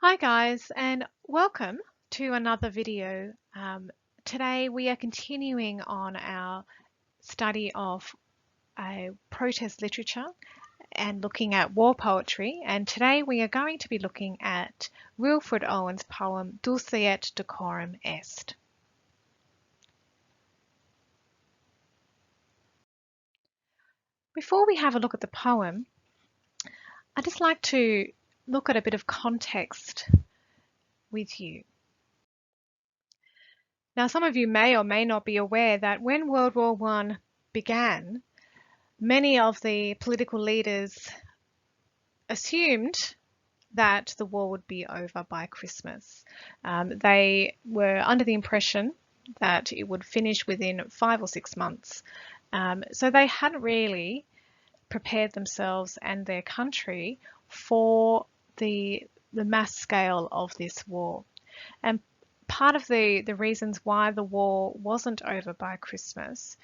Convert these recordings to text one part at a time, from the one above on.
Hi guys, and welcome to another video. Today we are continuing on our study of protest literature and looking at war poetry, and today we are going to be looking at Wilfred Owen's poem Dulce et Decorum Est. Before we have a look at the poem, I'd just like to look at a bit of context with you. Now, some of you may or may not be aware that when World War I began, many of the political leaders assumed that the war would be over by Christmas. They were under the impression that it would finish within 5 or 6 months. So they hadn't really prepared themselves and their country for the mass scale of this war. And part of the reasons why the war wasn't over by Christmas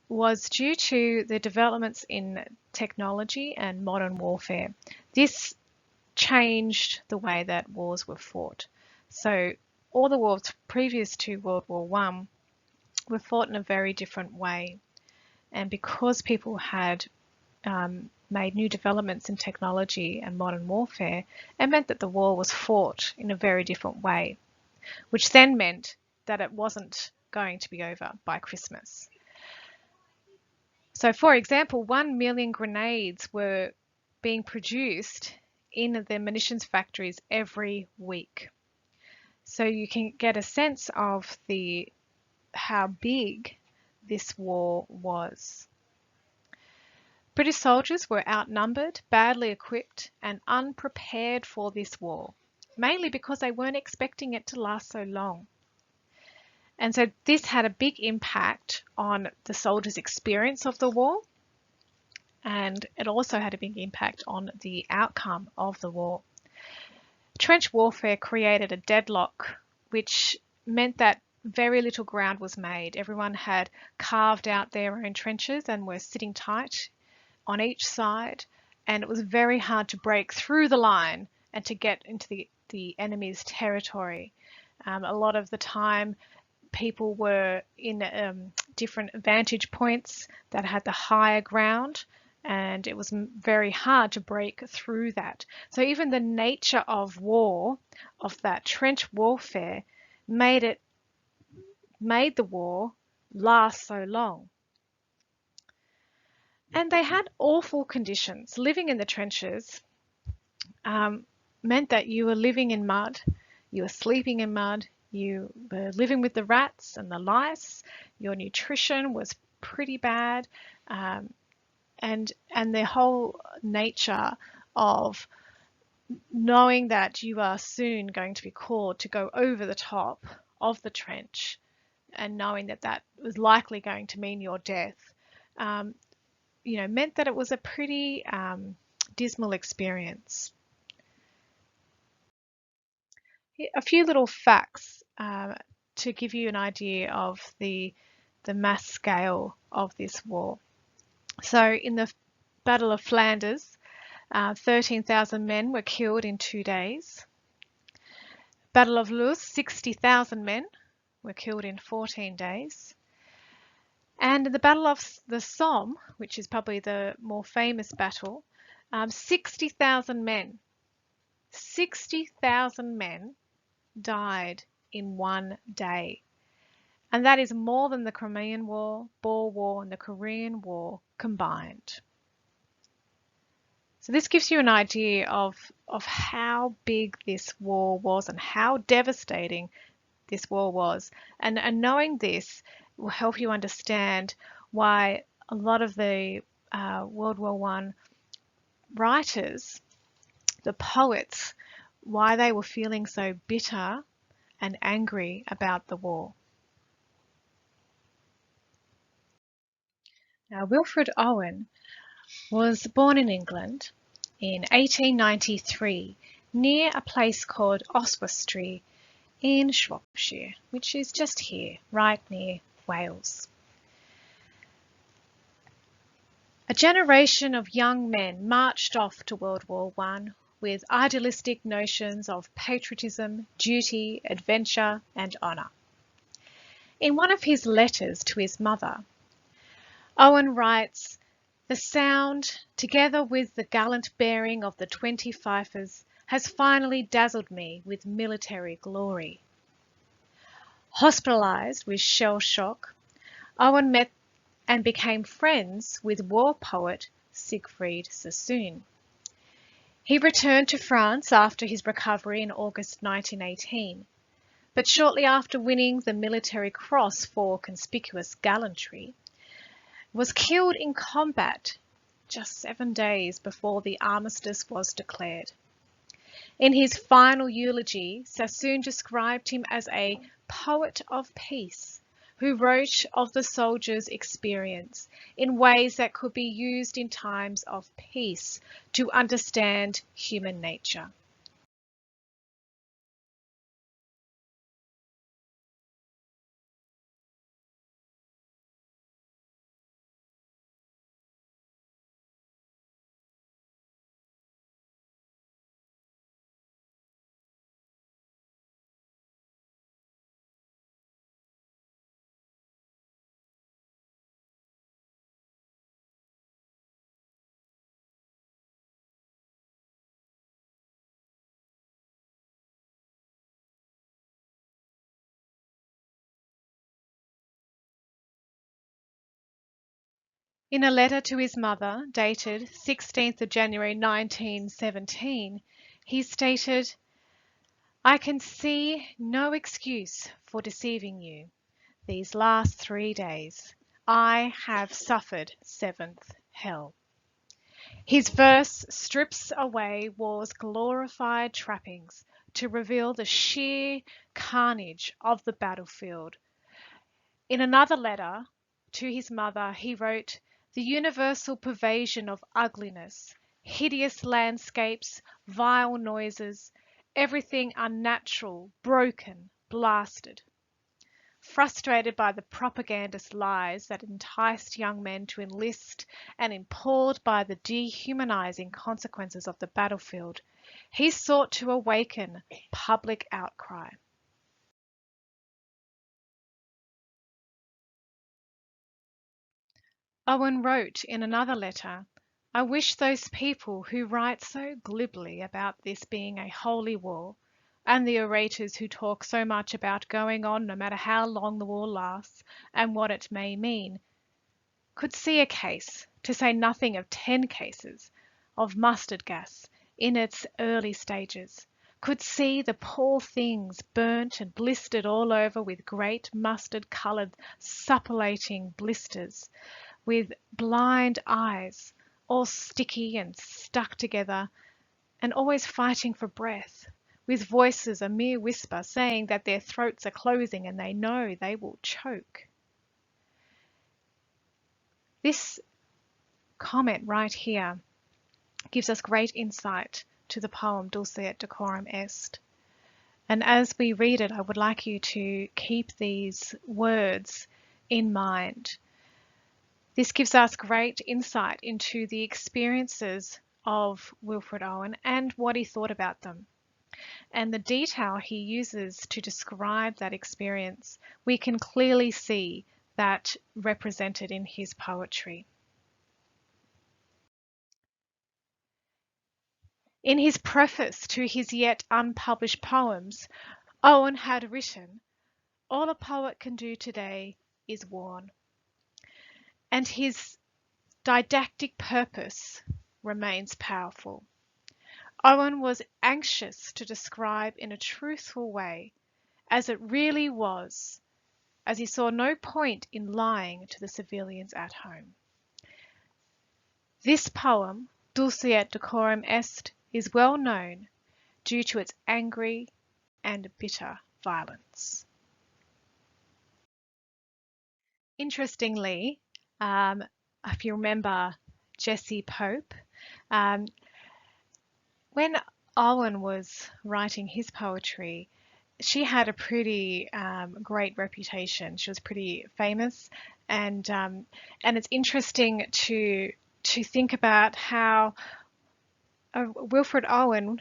was due to the developments in technology and modern warfare. This changed the way that wars were fought. So all the wars previous to World War I were fought in a very different way. And because people had made new developments in technology and modern warfare, it meant that the war was fought in a very different way, which then meant that it wasn't going to be over by Christmas. So, for example, 1 million grenades were being produced in the munitions factories every week. So you can get a sense of how big this war was. British soldiers were outnumbered, badly equipped, and unprepared for this war, mainly because they weren't expecting it to last so long. And so this had a big impact on the soldiers' experience of the war, and it also had a big impact on the outcome of the war. Trench warfare created a deadlock, which meant that very little ground was made. Everyone had carved out their own trenches and were sitting tight on each side, and it was very hard to break through the line and to get into the enemy's territory. A lot of the time, people were in different vantage points that had the higher ground, and it was very hard to break through that. So even the nature of war, of that trench warfare, made the war last so long. And they had awful conditions. Living in the trenches meant that you were living in mud, you were sleeping in mud, you were living with the rats and the lice, your nutrition was pretty bad, and the whole nature of knowing that you are soon going to be called to go over the top of the trench and knowing that that was likely going to mean your death, meant that it was a pretty dismal experience. A few little facts to give you an idea of the mass scale of this war. So in the Battle of Flanders, 13,000 men were killed in 2 days. Battle of Loos, 60,000 men were killed in 14 days. And in the Battle of the Somme, which is probably the more famous battle, 60,000 men died in 1 day. And that is more than the Crimean War, Boer War, and the Korean War combined. So this gives you an idea of how big this war was and how devastating this war was. And knowing this will help you understand why a lot of the World War I writers, the poets, why they were feeling so bitter and angry about the war. Now, Wilfred Owen was born in England in 1893 near a place called Oswestry in Shropshire, which is just here, right near Wales. A generation of young men marched off to World War I with idealistic notions of patriotism, duty, adventure, and honour. In one of his letters to his mother, Owen writes, "The sound, together with the gallant bearing of the 20 fifers, has finally dazzled me with military glory." Hospitalised with shell shock, Owen met and became friends with war poet Siegfried Sassoon. He returned to France after his recovery in August 1918, but shortly after winning the Military Cross for conspicuous gallantry, was killed in combat just 7 days before the armistice was declared. In his final eulogy, Sassoon described him as a poet of peace who wrote of the soldier's experience in ways that could be used in times of peace to understand human nature. In a letter to his mother, dated 16th of January 1917, he stated, "I can see no excuse for deceiving you. These last 3 days, I have suffered seventh hell." His verse strips away war's glorified trappings to reveal the sheer carnage of the battlefield. In another letter to his mother, he wrote, "The universal pervasion of ugliness, hideous landscapes, vile noises, everything unnatural, broken, blasted." Frustrated by the propagandist lies that enticed young men to enlist and impelled by the dehumanizing consequences of the battlefield, he sought to awaken public outcry. Owen wrote in another letter, "I wish those people who write so glibly about this being a holy war, and the orators who talk so much about going on no matter how long the war lasts and what it may mean, could see a case, to say nothing of 10 cases, of mustard gas in its early stages, could see the poor things burnt and blistered all over with great mustard-coloured suppullating blisters, with blind eyes, all sticky and stuck together, and always fighting for breath, with voices a mere whisper saying that their throats are closing and they know they will choke." This comment right here gives us great insight to the poem Dulce et Decorum Est. And as we read it, I would like you to keep these words in mind. This gives us great insight into the experiences of Wilfred Owen and what he thought about them. And the detail he uses to describe that experience, we can clearly see that represented in his poetry. In his preface to his yet unpublished poems, Owen had written, "All a poet can do today is warn." And his didactic purpose remains powerful. Owen was anxious to describe in a truthful way, as it really was, as he saw no point in lying to the civilians at home. This poem, Dulce et Decorum Est, is well known due to its angry and bitter violence. Interestingly, if you remember Jessie Pope, um, when Owen was writing his poetry, she had a pretty great reputation. She was pretty famous, and it's interesting to think about how Wilfred Owen,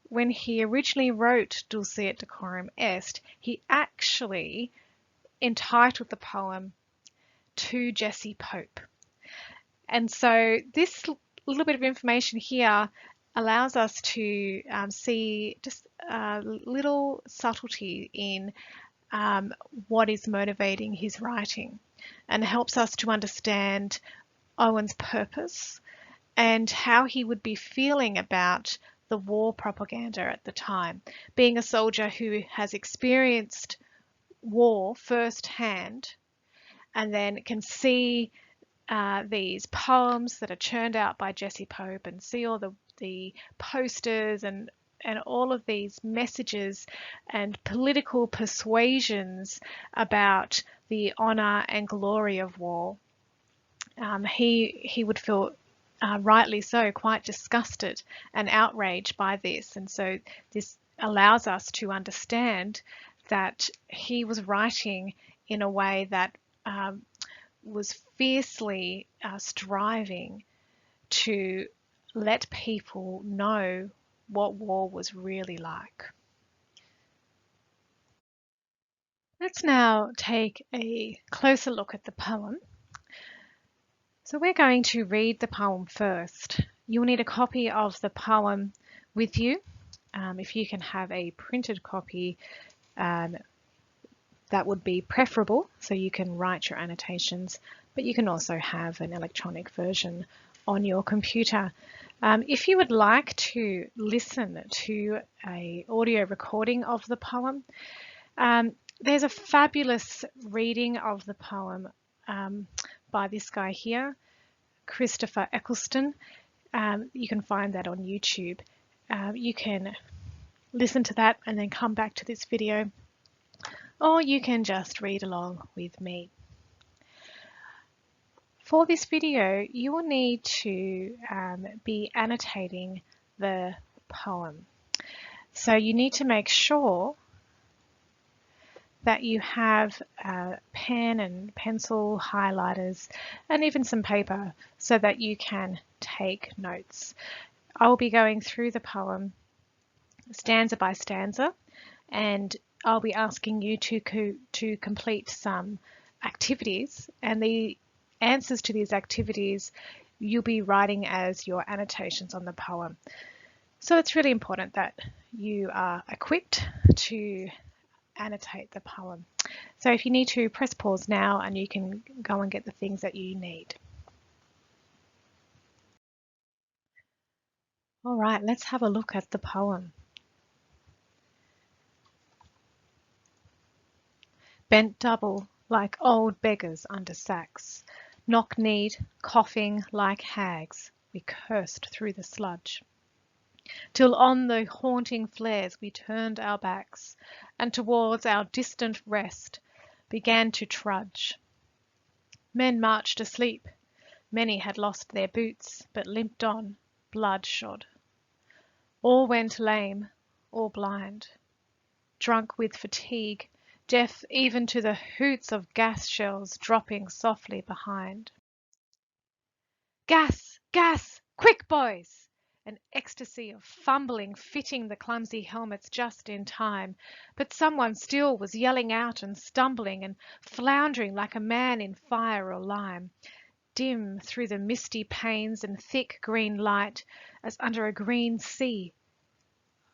when he originally wrote Dulce et Decorum Est, he actually entitled the poem To Jessie Pope. And so this little bit of information here allows us to see just a little subtlety in what is motivating his writing, and helps us to understand Owen's purpose and how he would be feeling about the war propaganda at the time. Being a soldier who has experienced war firsthand and then can see these poems that are churned out by Jessie Pope and see all the posters and all of these messages and political persuasions about the honour and glory of war. He would feel, rightly so, quite disgusted and outraged by this. And so this allows us to understand that he was writing in a way that was fiercely striving to let people know what war was really like. Let's now take a closer look at the poem. So we're going to read the poem first. You'll need a copy of the poem with you. If you can have a printed copy, that would be preferable, so you can write your annotations, but you can also have an electronic version on your computer. If you would like to listen to an audio recording of the poem, there's a fabulous reading of the poem by this guy here, Christopher Eccleston. You can find that on YouTube. You can listen to that and then come back to this video, or you can just read along with me. For this video, you will need to be annotating the poem. So you need to make sure that you have a pen and pencil, highlighters, and even some paper so that you can take notes. I'll be going through the poem stanza by stanza, and I'll be asking you to complete some activities, and the answers to these activities you'll be writing as your annotations on the poem. So it's really important that you are equipped to annotate the poem. So if you need to, press pause now and you can go and get the things that you need. All right, let's have a look at the poem. Bent double like old beggars under sacks, knock-kneed, coughing like hags, we cursed through the sludge, till on the haunting flares we turned our backs, and towards our distant rest began to trudge. Men marched asleep, many had lost their boots, but limped on, bloodshod. All went lame, all blind, drunk with fatigue, deaf even to the hoots of gas shells dropping softly behind. Gas! Gas! Quick, boys! An ecstasy of fumbling, fitting the clumsy helmets just in time, but someone still was yelling out and stumbling and floundering like a man in fire or lime, dim through the misty panes and thick green light, as under a green sea.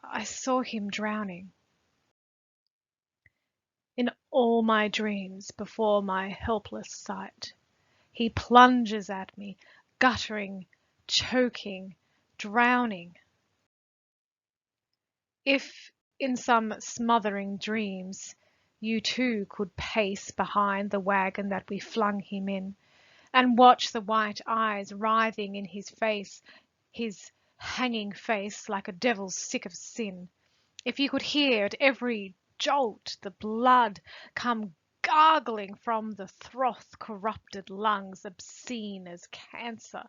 I saw him drowning. In all my dreams before my helpless sight, he plunges at me, guttering, choking, drowning. If in some smothering dreams you too could pace behind the wagon that we flung him in, and watch the white eyes writhing in his face, his hanging face like a devil sick of sin, if you could hear at every jolt the blood come gargling from the froth-corrupted lungs, obscene as cancer,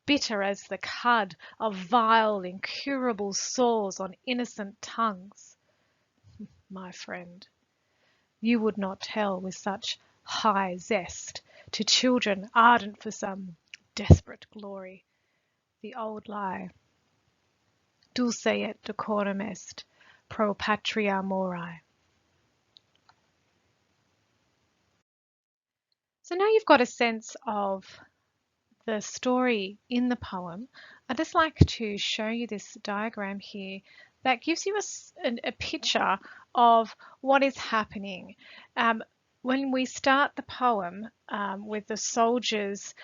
bitter as the cud of vile, incurable sores on innocent tongues, my friend, you would not tell with such high zest to children ardent for some desperate glory the old lie Dulce et decorum est pro patria mori. So now you've got a sense of the story in the poem. I'd just like to show you this diagram here that gives you a picture of what is happening. When we start the poem with the soldiers,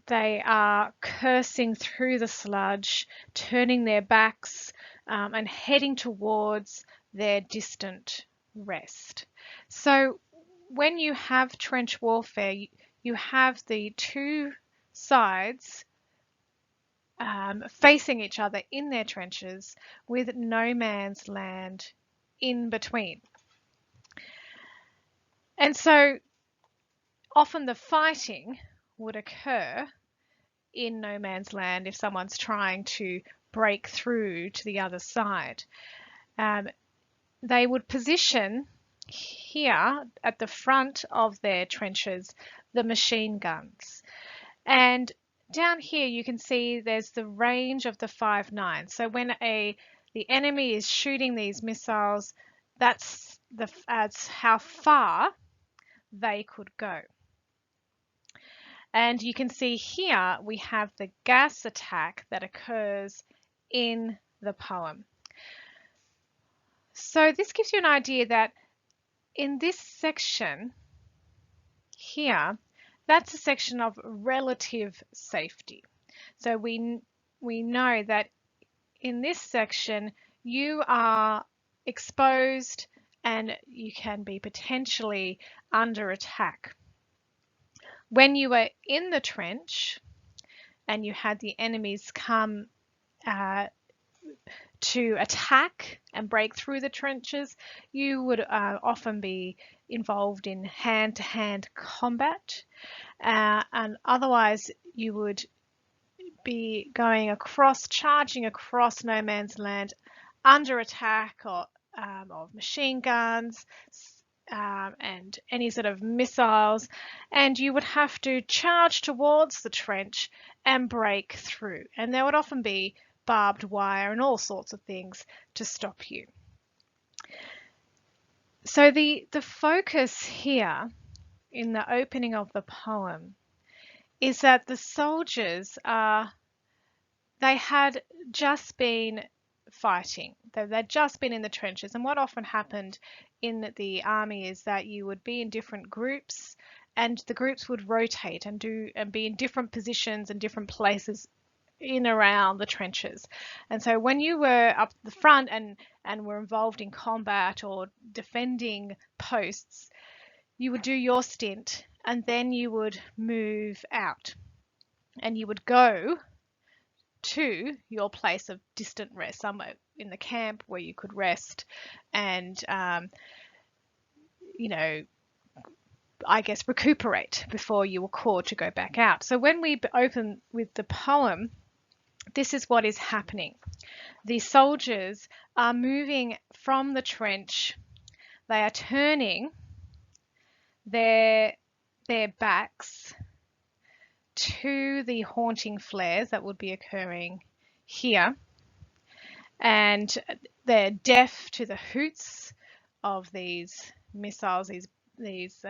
they are cursing through the sludge, turning their backs and heading towards their distant rest. So when you have trench warfare, you have the two sides facing each other in their trenches with no man's land in between. And so often the fighting would occur in no man's land if someone's trying to break through to the other side. They would position here at the front of their trenches the machine guns. And down here you can see there's the range of the 5.9. So when the enemy is shooting these missiles, that's how far they could go. And you can see here we have the gas attack that occurs in the poem. So this gives you an idea that in this section here, that's a section of relative safety. So we know that in this section you are exposed and you can be potentially under attack. When you were in the trench and you had the enemies come to attack and break through the trenches, you would often be involved in hand-to-hand combat, and otherwise you would be going across, charging across no man's land under attack of machine guns and any sort of missiles, and you would have to charge towards the trench and break through, and there would often be barbed wire and all sorts of things to stop you. So the focus here in the opening of the poem is that the soldiers they had just been fighting. They'd just been in the trenches, and what often happened in the army is that you would be in different groups, and the groups would rotate and be in different positions and different places in around the trenches. And so when you were up the front and were involved in combat or defending posts, you would do your stint and then you would move out and you would go to your place of distant rest, somewhere in the camp where you could rest and I guess recuperate before you were called to go back out. So when we open with the poem, this is what is happening. The soldiers are moving from the trench. They are turning their backs to the haunting flares that would be occurring here, and they're deaf to the hoots of these missiles, these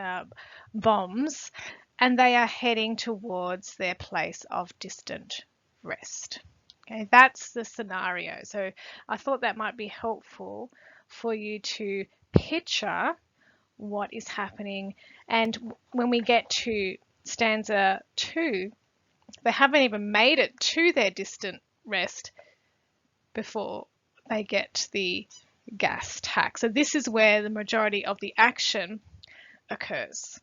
bombs, and they are heading towards their place of distant rest. Okay, that's the scenario. So I thought that might be helpful for you to picture what is happening. And when we get to stanza 2, they haven't even made it to their distant rest before they get the gas attack. So this is where the majority of the action occurs.